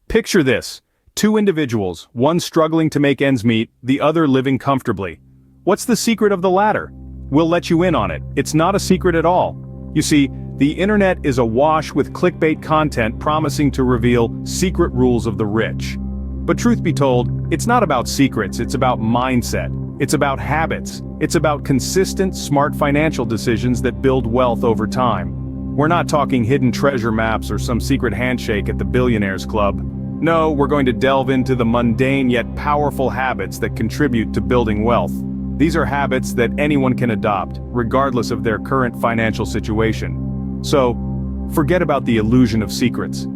Picture this. Two individuals, one struggling to make ends meet, the other living comfortably. What's the secret of the latter? We'll let you in on it. It's not a secret at all. You see, the internet is awash with clickbait content promising to reveal secret rules of the rich. But truth be told, it's not about secrets, it's about mindset. It's about habits. It's about consistent, smart financial decisions that build wealth over time. We're not talking hidden treasure maps or some secret handshake at the Billionaires Club. No, we're going to delve into the mundane yet powerful habits that contribute to building wealth. These are habits that anyone can adopt, regardless of their current financial situation. So, forget about the illusion of secrets.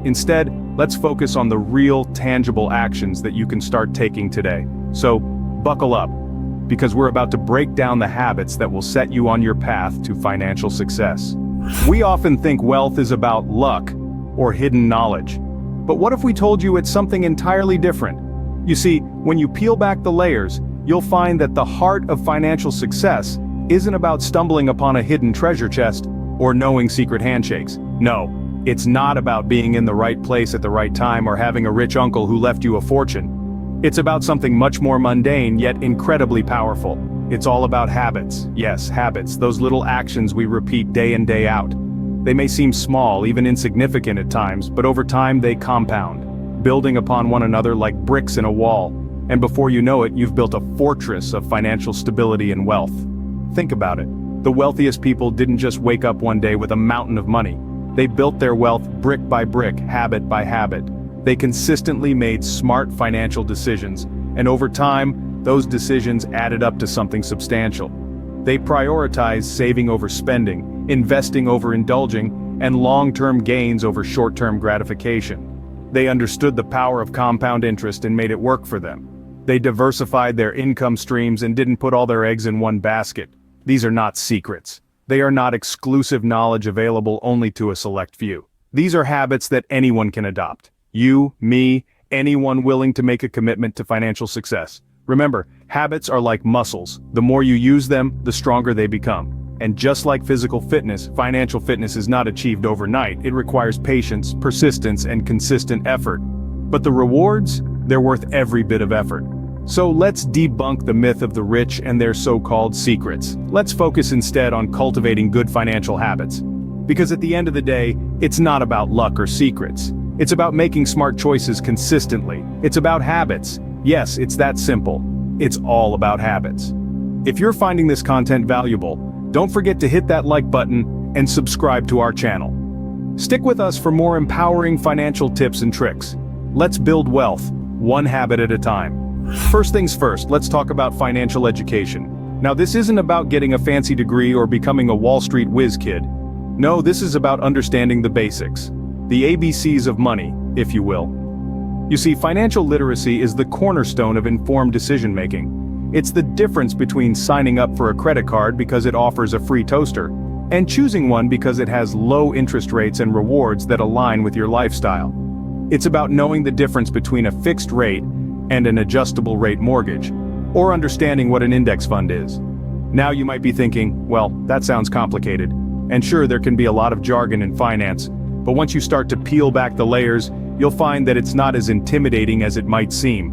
Instead, let's focus on the real, tangible actions that you can start taking today. So, buckle up, because we're about to break down the habits that will set you on your path to financial success. We often think wealth is about luck or hidden knowledge. But what if we told you it's something entirely different? You see, when you peel back the layers, you'll find that the heart of financial success isn't about stumbling upon a hidden treasure chest or knowing secret handshakes. No, it's not about being in the right place at the right time or having a rich uncle who left you a fortune. It's about something much more mundane yet incredibly powerful. It's all about habits. Yes, habits, those little actions we repeat day in, day out. They may seem small, even insignificant at times, but over time they compound, building upon one another like bricks in a wall. And before you know it, you've built a fortress of financial stability and wealth. Think about it. The wealthiest people didn't just wake up one day with a mountain of money. They built their wealth brick by brick, habit by habit. They consistently made smart financial decisions, and over time, those decisions added up to something substantial. They prioritized saving over spending, investing over indulging, and long-term gains over short-term gratification. They understood the power of compound interest and made it work for them. They diversified their income streams and didn't put all their eggs in one basket. These are not secrets. They are not exclusive knowledge available only to a select few. These are habits that anyone can adopt. You, me, anyone willing to make a commitment to financial success. Remember, habits are like muscles. The more you use them, the stronger they become. And just like physical fitness, financial fitness is not achieved overnight. It requires patience, persistence, and consistent effort. But the rewards? They're worth every bit of effort. So let's debunk the myth of the rich and their so-called secrets. Let's focus instead on cultivating good financial habits. Because at the end of the day, it's not about luck or secrets. It's about making smart choices consistently. It's about habits. Yes, it's that simple. It's all about habits. If you're finding this content valuable, don't forget to hit that like button and subscribe to our channel. Stick with us for more empowering financial tips and tricks. Let's build wealth, one habit at a time. First things first, let's talk about financial education. Now, this isn't about getting a fancy degree or becoming a Wall Street whiz kid. No, this is about understanding the basics. The ABCs of money, if you will. You see, financial literacy is the cornerstone of informed decision-making. It's the difference between signing up for a credit card because it offers a free toaster, and choosing one because it has low interest rates and rewards that align with your lifestyle. It's about knowing the difference between a fixed rate and an adjustable rate mortgage, or understanding what an index fund is. Now you might be thinking, well, that sounds complicated. And sure, there can be a lot of jargon in finance, but once you start to peel back the layers, you'll find that it's not as intimidating as it might seem.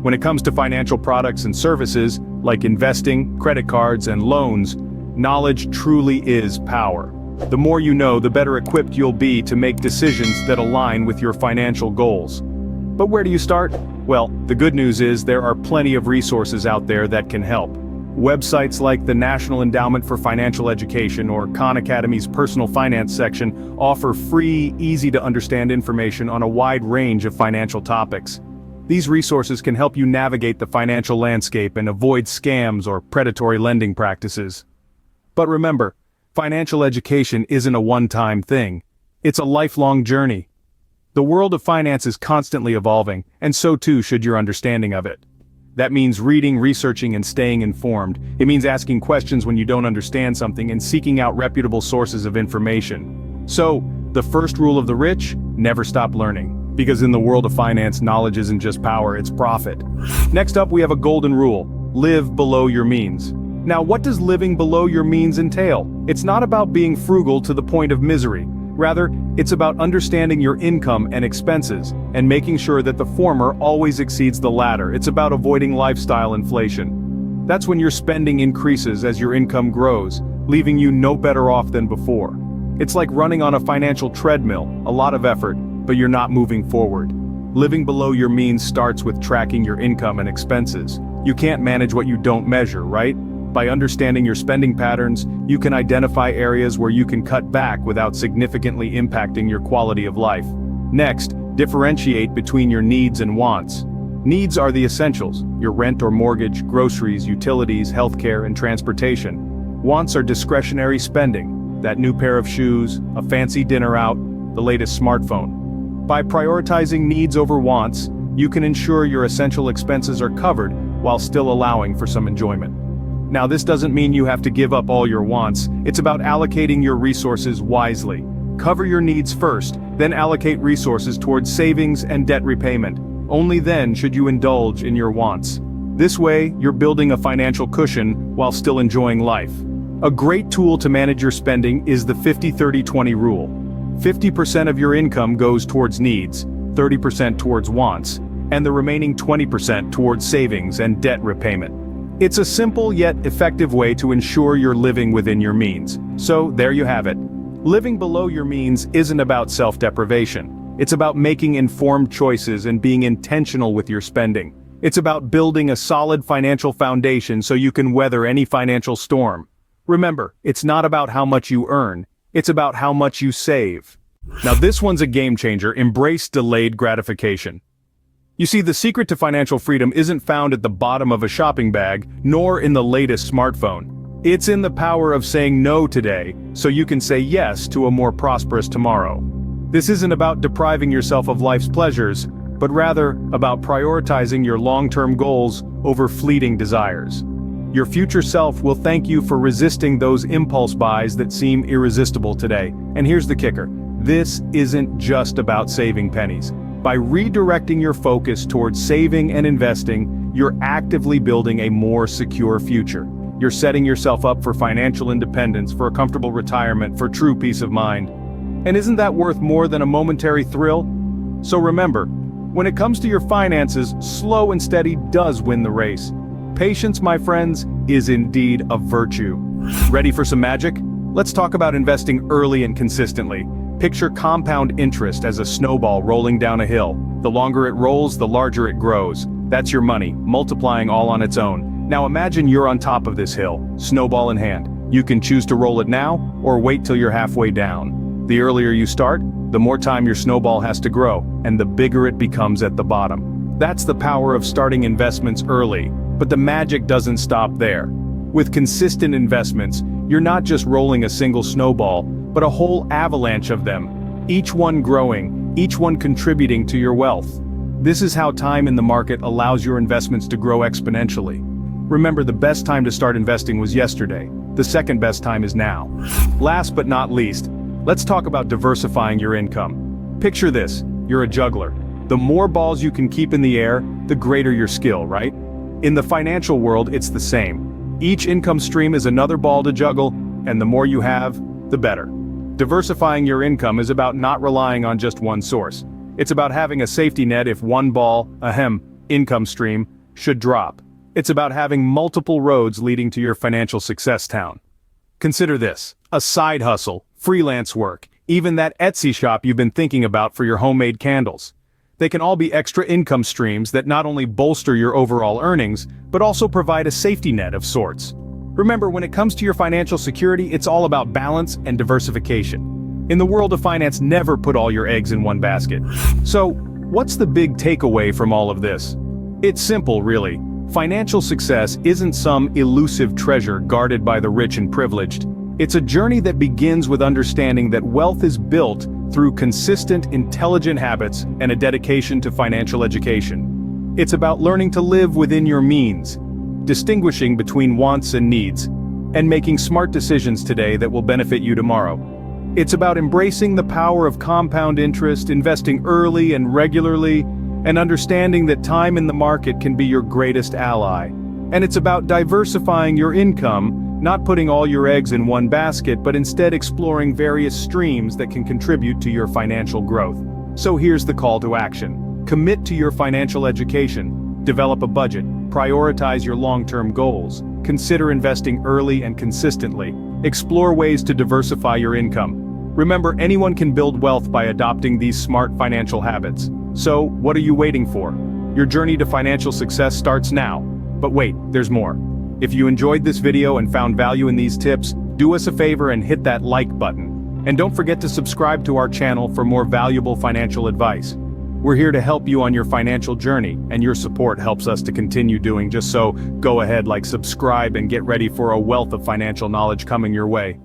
When it comes to financial products and services, like investing, credit cards, and loans, knowledge truly is power. The more you know, the better equipped you'll be to make decisions that align with your financial goals. But where do you start? Well, the good news is there are plenty of resources out there that can help. Websites like the National Endowment for Financial Education or Khan Academy's Personal Finance section offer free, easy-to-understand information on a wide range of financial topics. These resources can help you navigate the financial landscape and avoid scams or predatory lending practices. But remember, financial education isn't a one-time thing. It's a lifelong journey. The world of finance is constantly evolving, and so too should your understanding of it. That means reading, researching, and staying informed. It means asking questions when you don't understand something and seeking out reputable sources of information. So, the first rule of the rich: never stop learning. Because in the world of finance, knowledge isn't just power, it's profit. Next up, we have a golden rule: live below your means. Now, what does living below your means entail? It's not about being frugal to the point of misery. Rather, it's about understanding your income and expenses, and making sure that the former always exceeds the latter. It's about avoiding lifestyle inflation. That's when your spending increases as your income grows, leaving you no better off than before. It's like running on a financial treadmill, a lot of effort, but you're not moving forward. Living below your means starts with tracking your income and expenses. You can't manage what you don't measure, right? By understanding your spending patterns, you can identify areas where you can cut back without significantly impacting your quality of life. Next, differentiate between your needs and wants. Needs are the essentials: your rent or mortgage, groceries, utilities, healthcare, and transportation. Wants are discretionary spending: that new pair of shoes, a fancy dinner out, the latest smartphone. By prioritizing needs over wants, you can ensure your essential expenses are covered while still allowing for some enjoyment. Now, this doesn't mean you have to give up all your wants. It's about allocating your resources wisely. Cover your needs first, then allocate resources towards savings and debt repayment. Only then should you indulge in your wants. This way, you're building a financial cushion while still enjoying life. A great tool to manage your spending is the 50-30-20 rule. 50% of your income goes towards needs, 30% towards wants, and the remaining 20% towards savings and debt repayment. It's a simple yet effective way to ensure you're living within your means. So, there you have it. Living below your means isn't about self-deprivation. It's about making informed choices and being intentional with your spending. It's about building a solid financial foundation so you can weather any financial storm. Remember, it's not about how much you earn, it's about how much you save. Now this one's a game changer: embrace delayed gratification. You see, the secret to financial freedom isn't found at the bottom of a shopping bag, nor in the latest smartphone. It's in the power of saying no today, so you can say yes to a more prosperous tomorrow. This isn't about depriving yourself of life's pleasures, but rather about prioritizing your long-term goals over fleeting desires. Your future self will thank you for resisting those impulse buys that seem irresistible today. And here's the kicker: this isn't just about saving pennies. By redirecting your focus towards saving and investing, you're actively building a more secure future. You're setting yourself up for financial independence, for a comfortable retirement, for true peace of mind. And isn't that worth more than a momentary thrill? So remember, when it comes to your finances, slow and steady does win the race. Patience, my friends, is indeed a virtue. Ready for some magic? Let's talk about investing early and consistently. Picture compound interest as a snowball rolling down a hill. The longer it rolls, the larger it grows. That's your money, multiplying all on its own. Now imagine you're on top of this hill, snowball in hand. You can choose to roll it now, or wait till you're halfway down. The earlier you start, the more time your snowball has to grow, and the bigger it becomes at the bottom. That's the power of starting investments early, but the magic doesn't stop there. With consistent investments, you're not just rolling a single snowball, but a whole avalanche of them, each one growing, each one contributing to your wealth. This is how time in the market allows your investments to grow exponentially. Remember, the best time to start investing was yesterday. The second best time is now. Last but not least, let's talk about diversifying your income. Picture this: you're a juggler. The more balls you can keep in the air, the greater your skill, right? In the financial world, it's the same. Each income stream is another ball to juggle, and the more you have, the better. Diversifying your income is about not relying on just one source. It's about having a safety net if one income stream should drop. It's about having multiple roads leading to your financial success town. Consider this: a side hustle, freelance work, even that Etsy shop you've been thinking about for your homemade candles. They can all be extra income streams that not only bolster your overall earnings, but also provide a safety net of sorts. Remember, when it comes to your financial security, it's all about balance and diversification. In the world of finance, never put all your eggs in one basket. So, what's the big takeaway from all of this? It's simple, really. Financial success isn't some elusive treasure guarded by the rich and privileged. It's a journey that begins with understanding that wealth is built through consistent, intelligent habits and a dedication to financial education. It's about learning to live within your means, distinguishing between wants and needs, and making smart decisions today that will benefit you tomorrow. It's about embracing the power of compound interest, investing early and regularly, and understanding that time in the market can be your greatest ally. And it's about diversifying your income Not putting all your eggs in one basket, but instead exploring various streams that can contribute to your financial growth. So here's the call to action. Commit to your financial education, develop a budget, prioritize your long-term goals, consider investing early and consistently, explore ways to diversify your income. Remember, anyone can build wealth by adopting these smart financial habits. So, what are you waiting for? Your journey to financial success starts now. But wait, there's more. If you enjoyed this video and found value in these tips, do us a favor and hit that like button. And don't forget to subscribe to our channel for more valuable financial advice. We're here to help you on your financial journey, and your support helps us to continue doing just so. Go ahead, subscribe, and get ready for a wealth of financial knowledge coming your way.